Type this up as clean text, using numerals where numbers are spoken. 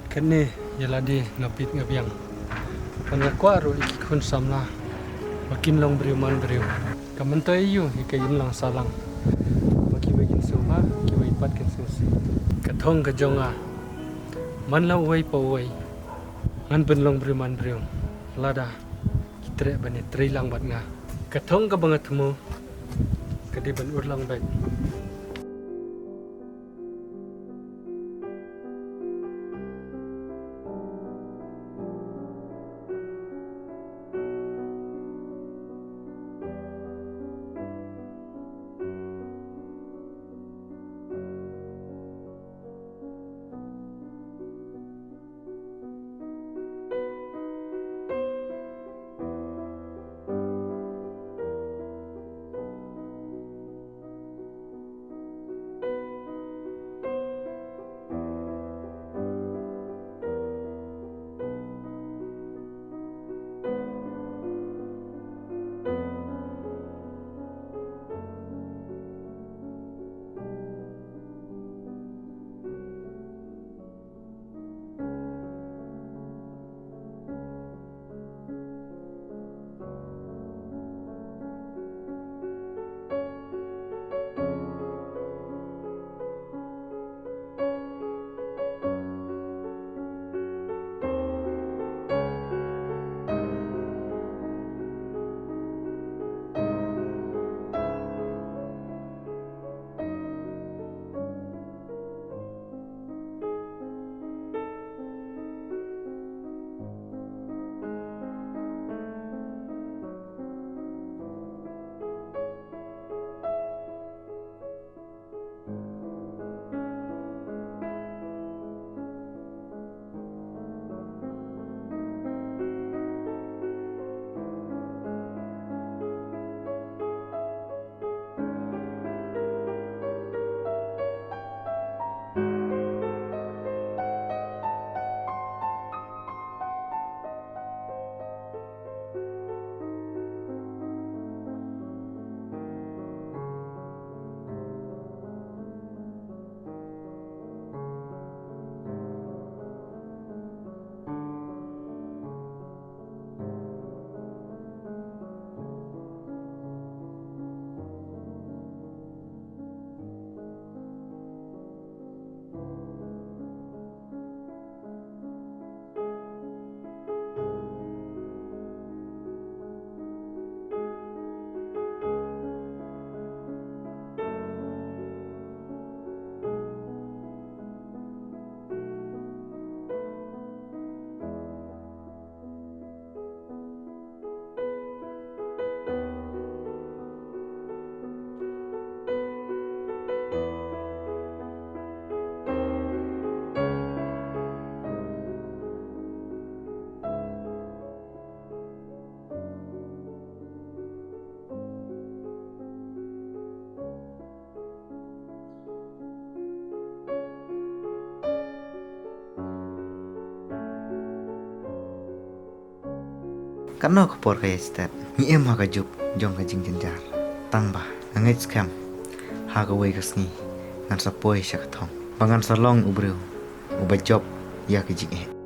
Kene yala di ngapit ngabiang. Panakwa ro ikikun samla. Makin long beriu man beriu. Kamanto iyo ikayin lang salang. Makibagin suha, kiway pat kan susi. Katong kajonga. Man la uway pa uway. Ngan benlong beriu man beriu. Lada. Kitre bani trilang bat nga. Katong ka bangat mo. Kadi ban urlang baik. Karena aku por kaya stat, mi em haga juk jong ka jing jenjar, tang ba, ngai skam, haga wei kasni, ngan sa poi syak thong, bangan sa long ubrew, uba job ya ka jing